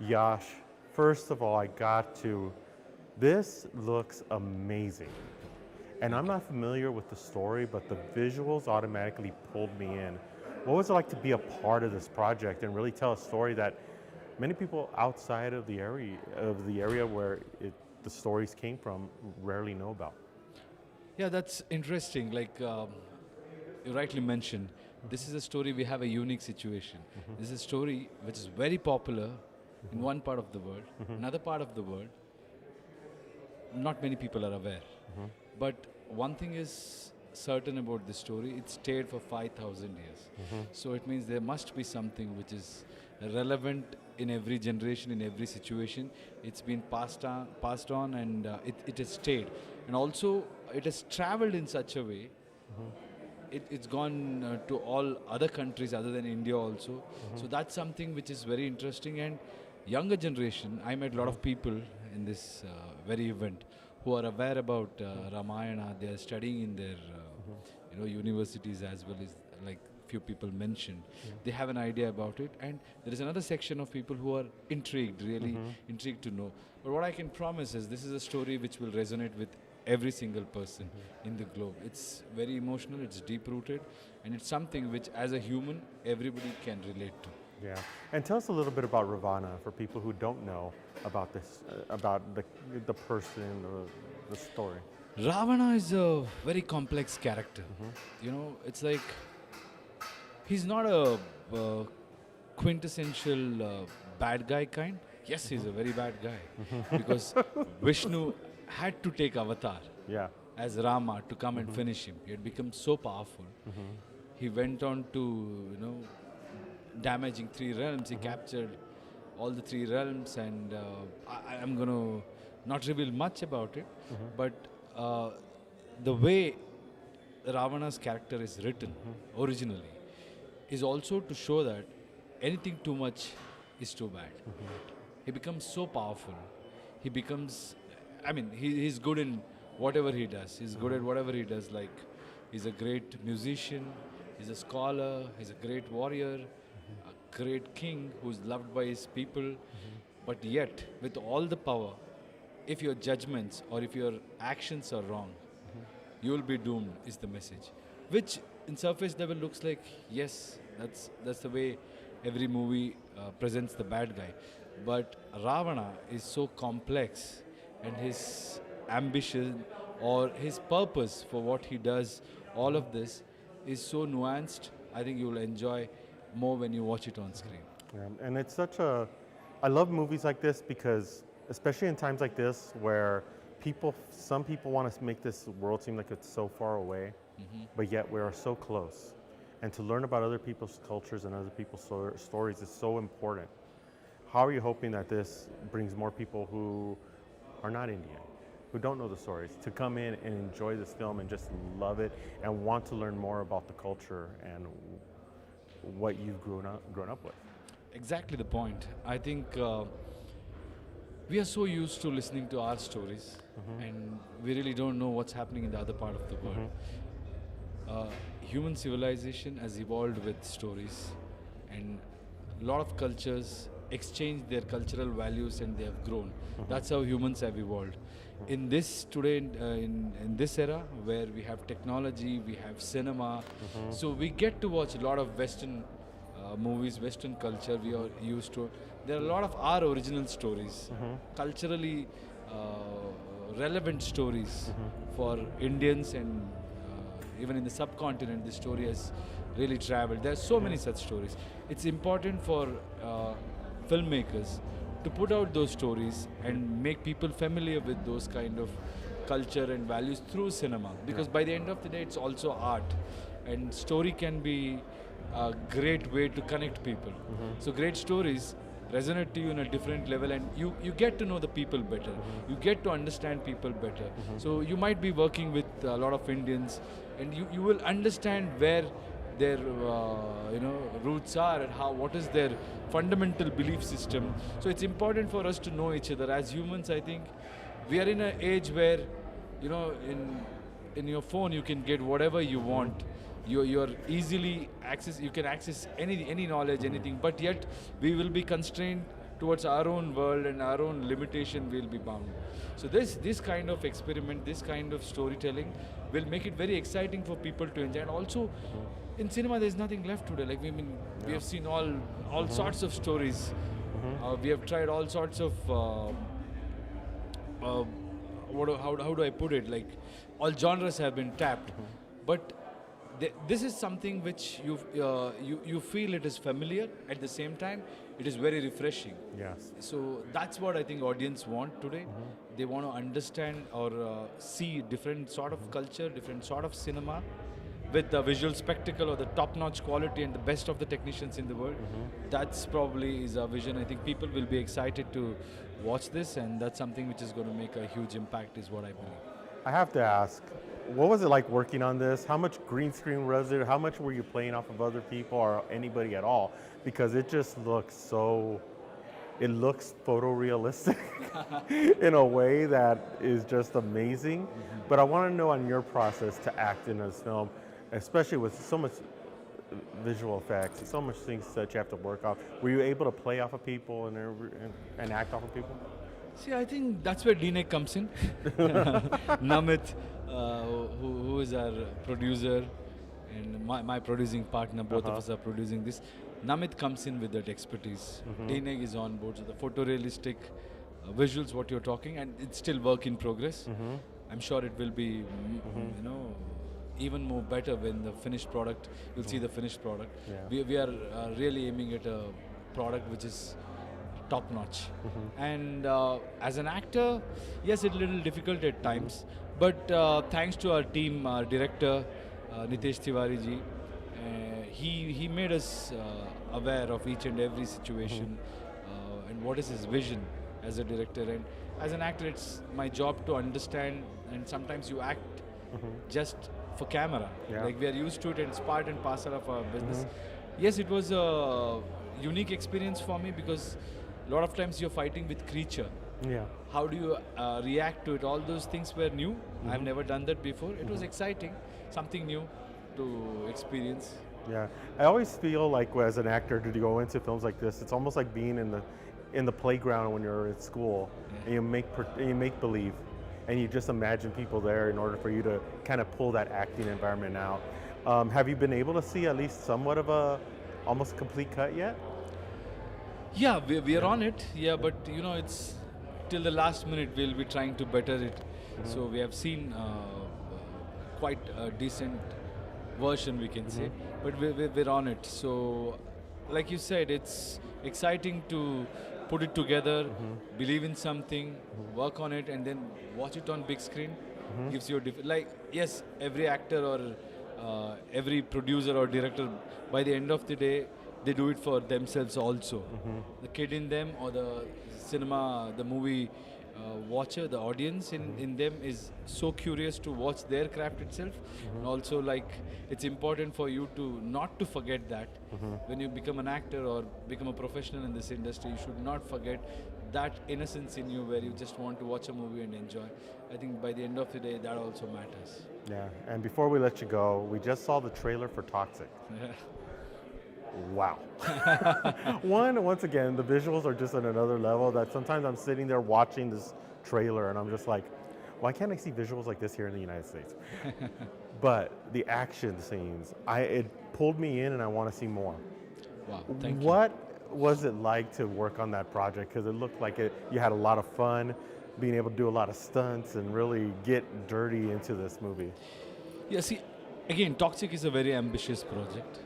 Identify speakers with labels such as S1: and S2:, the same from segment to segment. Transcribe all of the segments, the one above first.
S1: Yash, first of all, I got to. This looks amazing. And I'm not familiar with the story, but the visuals automatically pulled me in. What was it like to be a part of this project and really tell a story that many people outside of the area where the stories came from rarely know about?
S2: Yeah, that's interesting. Like you rightly mentioned, this is a story. We have a unique situation. This is a story which is very popular in one part of the world. Another part of the world, not many people are aware. But one thing is certain about this story: it stayed for 5,000 years. So it means there must be something which is relevant in every generation, in every situation. It's been passed on, and it has stayed. And also, it has traveled in such a way. It's gone to all other countries other than India also. So that's something which is very interesting. And younger generation, I met a lot of people in this very event who are aware about Ramayana. They are studying in their universities as well as like few people mentioned. They have an idea about it, and there is another section of people who are intrigued, really intrigued to know. But what I can promise is this is a story which will resonate with every single person in the globe. It's very emotional, it's deep rooted, and it's something which as a human everybody can relate to.
S1: Yeah. And tell us a little bit about Ravana for people who don't know about this, about the person or the story.
S2: Ravana is a very complex character. It's like he's not a quintessential bad guy kind. Yes, he's a very bad guy because Vishnu had to take avatar
S1: Yeah.
S2: as Rama to come and finish him. He had become so powerful. He went on to, damaging three realms. He captured all the three realms, and I'm going to not reveal much about it, but the way Ravana's character is written originally is also to show that anything too much is too bad. He becomes so powerful. He becomes, he's good in whatever he does. He's good at whatever he does. Like, he's a great musician, he's a scholar, he's a great warrior, a great king who's loved by his people. But yet, with all the power, if your judgments or if your actions are wrong, you will be doomed, is the message. Which, in surface level, looks like, yes, that's the way every movie presents the bad guy. But Ravana is so complex, and his ambition or his purpose for what he does, all of this is so nuanced. I think you will enjoy more when you watch it on screen.
S1: Yeah. And it's I love movies like this because, especially in times like this where some people want to make this world seem like it's so far away, but yet we are so close. And to learn about other people's cultures and other people's stories is so important. How are you hoping that this brings more people who are not Indian, who don't know the stories, to come in and enjoy this film and just love it and want to learn more about the culture and what you've grown up with?
S2: Exactly the point. I think we are so used to listening to our stories, and we really don't know what's happening in the other part of the world. Human civilization has evolved with stories, and a lot of cultures exchange their cultural values, and they have grown. That's how humans have evolved. In this today, in this era where we have technology, we have cinema, so we get to watch a lot of Western movies, Western culture. We are used to. There are a lot of our original stories, culturally relevant stories for Indians, and even in the subcontinent, the story has really traveled. There are so many such stories. It's important for filmmakers to put out those stories and make people familiar with those kind of culture and values through cinema, because by the end of the day it's also art, and story can be a great way to connect people. So great stories resonate to you in a different level, and you get to know the people better. You get to understand people better. So you might be working with a lot of Indians, and you will understand where their roots are and what is their fundamental belief system. So it's important for us to know each other as humans. I think we are in an age where in your phone you can get whatever you want. You're easily you can access any knowledge, anything, but yet we will be constrained towards our own world and our own limitation, we'll be bound. So this kind of experiment, this kind of storytelling will make it very exciting for people to enjoy. And also, in cinema, there's nothing left today. Like we have seen all sorts of stories. We have tried all sorts of how do I put it? Like all genres have been tapped, but this is something which you feel it is familiar. At the same time, it is very refreshing.
S1: Yes.
S2: So that's what I think audience want today. They want to understand or see different sort of culture, different sort of cinema, with the visual spectacle or the top-notch quality and the best of the technicians in the world. That's probably is our vision. I think people will be excited to watch this, and that's something which is going to make a huge impact, is what I believe.
S1: I have to ask, what was it like working on this? How much green screen was it? How much were you playing off of other people or anybody at all? Because it just looks so, it looks photorealistic in a way that is just amazing. But I want to know on your process to act in this film, especially with so much visual effects, so much things that you have to work off. Were you able to play off of people and act off of people?
S2: See, I think that's where DNEG comes in. Namit, who is our producer, and my producing partner, both of us are producing this. Namit comes in with that expertise. DNEG is on board, so the photorealistic visuals, what you're talking, and it's still work in progress. I'm sure it will be, even more better when the finished product, you'll see the finished product.
S1: Yeah.
S2: We are really aiming at a product which is top notch. And as an actor, yes, it's a little difficult at times, but thanks to our team, our director, Nitesh Tiwari ji, he made us aware of each and every situation and what is his vision as a director. And as an actor, it's my job to understand, and sometimes you act just for camera.
S1: Yeah.
S2: Like we are used to it, and it's part and parcel of our business. Yes, it was a unique experience for me because a lot of times you're fighting with creature.
S1: Yeah.
S2: How do you react to it? All those things were new. I've never done that before. It was exciting, something new to experience.
S1: Yeah. I always feel like as an actor to go into films like this, it's almost like being in the playground when you're at school, and you make believe, and you just imagine people there in order for you to kind of pull that acting environment out. Have you been able to see at least somewhat of a almost complete cut yet?
S2: Yeah, we are on it. Yeah, but it's till the last minute we'll be trying to better it. So we have seen quite a decent version, we can say, but we're on it. So, like you said, it's exciting to put it together, believe in something, work on it, and then watch it on big screen. Gives you a like, yes, every actor or every producer or director, by the end of the day, they do it for themselves also. The kid in them or the cinema, the movie watcher, the audience in them is so curious to watch their craft itself. And also, like, it's important for you to not to forget that when you become an actor or become a professional in this industry, you should not forget that innocence in you where you just want to watch a movie and enjoy. I think by the end of the day, that also matters.
S1: Yeah. And before we let you go, we just saw the trailer for Toxic. Wow. Once again, the visuals are just at another level that sometimes I'm sitting there watching this trailer and I'm just like, why can't I see visuals like this here in the United States? But the action scenes, it pulled me in and I want to see more.
S2: Wow, thank you.
S1: What was it like to work on that project? Because it looked like you had a lot of fun being able to do a lot of stunts and really get dirty into this movie.
S2: Yeah, see, again, Toxic is a very ambitious project.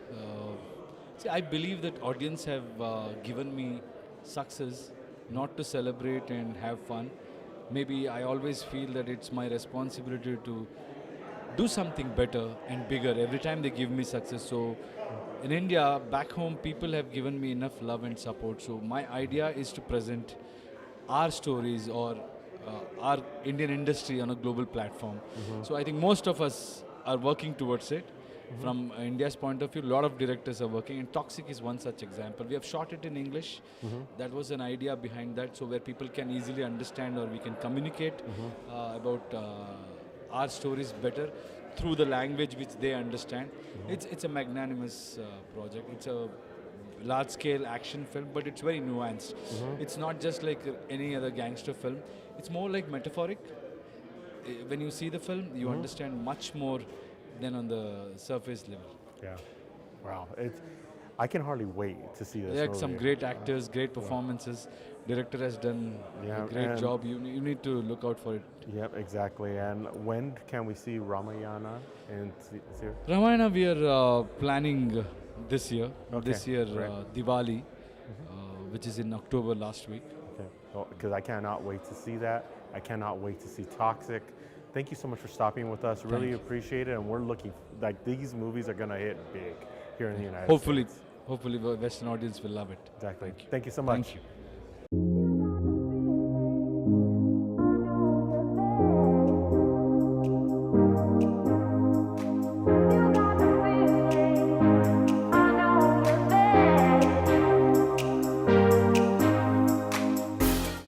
S2: See, I believe that audience have given me success not to celebrate and have fun. Maybe I always feel that it's my responsibility to do something better and bigger every time they give me success. So in India, back home, people have given me enough love and support. So my idea is to present our stories or our Indian industry on a global platform. So I think most of us are working towards it. From India's point of view, a lot of directors are working, and Toxic is one such example. We have shot it in English. That was an idea behind that, so where people can easily understand or we can communicate about our stories better through the language which they understand. It's a magnanimous project. It's a large-scale action film, but it's very nuanced. It's not just like any other gangster film. It's more like metaphoric. When you see the film, you understand much more than on the surface level.
S1: Yeah. Wow. I can hardly wait to see this
S2: There are
S1: movie.
S2: some great actors, great performances. Director has done
S1: Yeah,
S2: a great
S1: and-
S2: job. You need to look out for it.
S1: Yep, exactly. And when can we see Ramayana in theater?
S2: Ramayana, we are planning this year.
S1: Okay,
S2: This year,
S1: great.
S2: Diwali, which is in October last week.
S1: Okay. Because I cannot wait to see that. I cannot wait to see Toxic. Thank you so much for stopping with us. Really
S2: Thank you.
S1: appreciate it. And we're looking, like, these movies are going to hit big here in the United
S2: Hopefully,
S1: States.
S2: hopefully, the Western audience will love it.
S1: Exactly.
S2: Thank you.
S1: Thank you so much.
S2: Thank you.